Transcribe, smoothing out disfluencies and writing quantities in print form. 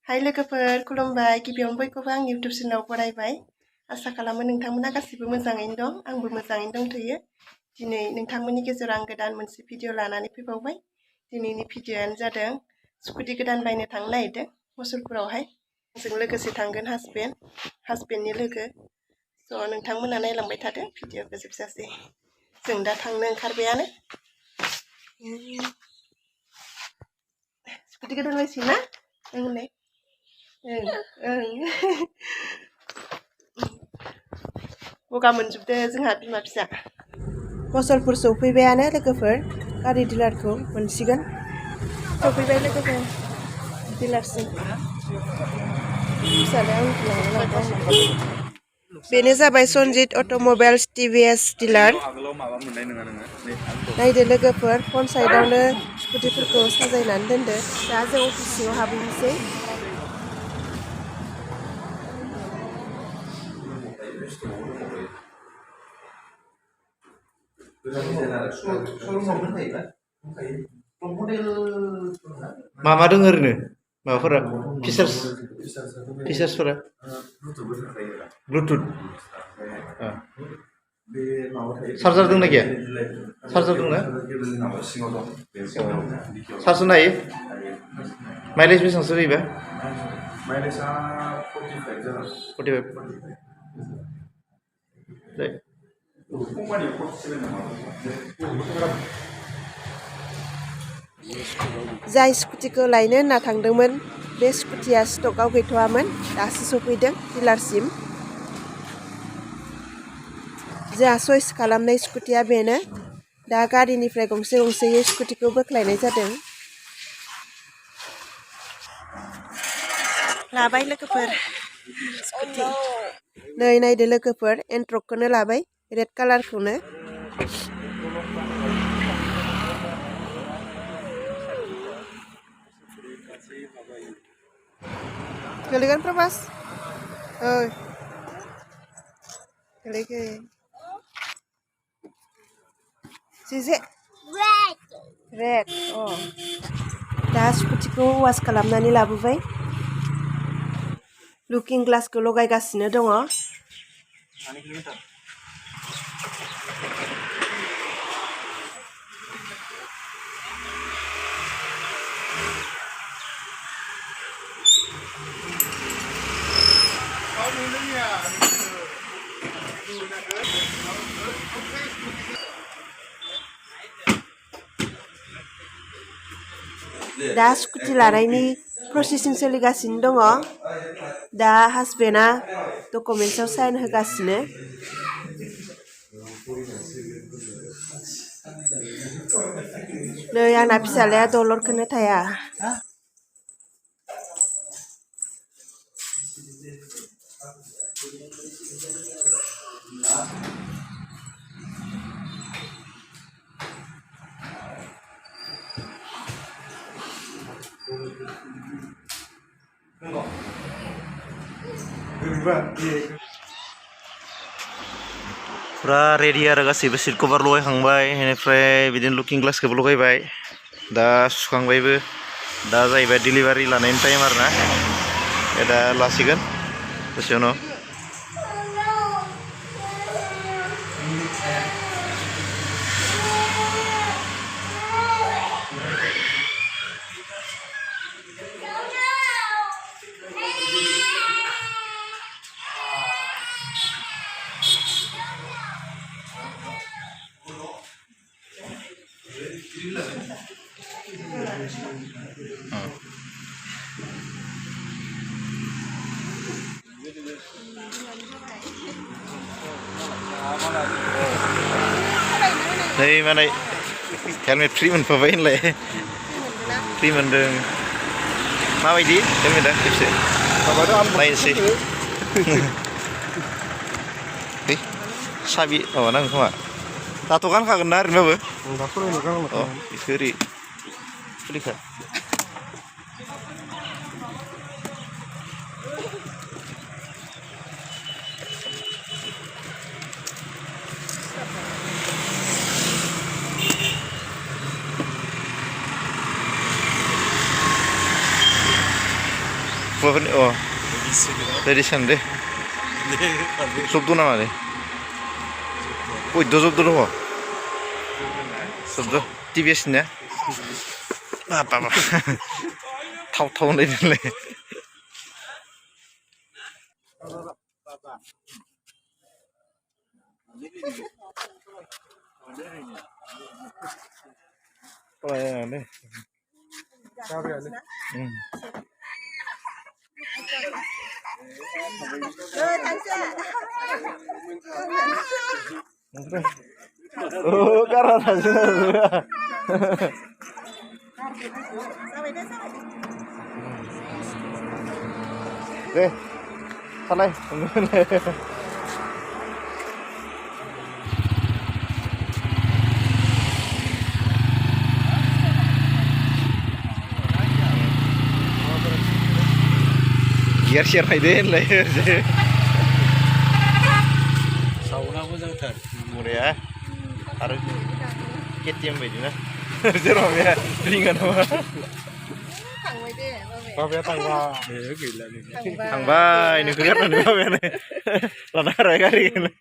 हाय लोगोफोर खुलुमबाय गिबियावनो बयखौबो आं इउट्युब चेनेलाव बरायबाय आसा खालामो नोंथांमोना गासिबो मोजाङैनो दं आंबो मोजाङैनो दंथ'यो दिनै नोंथांमोननि गेजेराव आं गोदान मोनसे भिडिअ लानानै फैबावबाय दिनैनि भिडिअआनो जादों स्कुटि गोदान बायनो थांनो नागिरदों मुसलपुरावहाय जों लोगोसे थांगोन हासबेन्डनि लोगो स' नोंथांमोना नायलांबाय थादो भिडिअखौ जोबजासे जों दा थांनो ओंखारबायानो स्कुटि गोदान बायसै ना होनलाय गगा मोनजोबदो जोंहा बिमा फिसा मुसलपुर सौफैबायानो लोगोफोर गारि डिलारखौ मोनसिगोन सौफैबाय लोगोफोर डिलारसिम फिसालाया उन्दुलांनो लांबाय बेनो जाबाय सनजित अट'मबाइल्स टिभिएस डिलार नायदो लोगोफोर फ्रन्ट साइडआवनो स्कुटिफोरखौ साजायनानै दोनदो दा जों अफिस सिङाव हाबहैनोसै मा दों ओरैनो माबाफोरा फिचार्सफोरा ब्लुटुथ चार्जार दंना गैया चार्जार दंना चार्ज होनो हायो माइलेज बेसेबांसो होयोबा माइलेजआ 45 जाय स्कुटिखौ लायनो होनना थांदोंमोन बे स्कुटिया स्टकआव गैथ'वामोन दासो सफैदों डिलारसिम जोंहा चइस खालामनाय स्कुटिया बेनो दा गारिनिफ्राय गंसे गंसेयै स्कुटिखौ बोख्लायनाय जादों लाबाय लोगोफोर स्कुटि नै नायदो लोगोफोर एन्ट्रकखौनो लाबाय रेड कालारखौनो गोलैगोन प्रभास गोलैगोन जेजे रेड दा स्कुटिखौ वास खालामनानै लाबोबाय लुकिं ग्लासखौ लगायगासिनो दङ दा स्कुटि लानायनि प्रसेसिं सोलिगासिनो दङ दा हासबेन्डआ डकुमेन्ट्सआव साइन होगासिनो नै आंना फिसालाया दलरखौनो थाया फुरा रेडि आरो गासैबो सिट कभार लगायखांबाय बेनिफ्राय बिदिनो लुकिं ग्लासखौबो लगायबाय दा सुखांबायबो दा जाहैबाय डिलिभारि लानायनि टाइम आरो ना दा लासिगोन दसे उनाव नै माने हेलमेट फ्रि मोनफाबाय होनलाय फ्रि मोनदों माबायदि हेलमेटआ खेबसे नायनोसै साबि माबानांगौ खोमा दाथ' गानखागोन ना ओरैनोबाबो बेखौ ओरै खुलिखा हौवाफोरनि अ ट्रेडिसन दे जब्द नामा दे कयद' जब्द दङ जब्द TVS ना बाबा थाव थाव होननायलाय Oh, karena deh, sanai, biar share aja lah ya. Sauna moजांथार Murah, harus KTM bajunya, jerom ya, ringan apa? बाबाया थांबा गैला Tambah ini kan nih bapak nih, lana raya kali ini.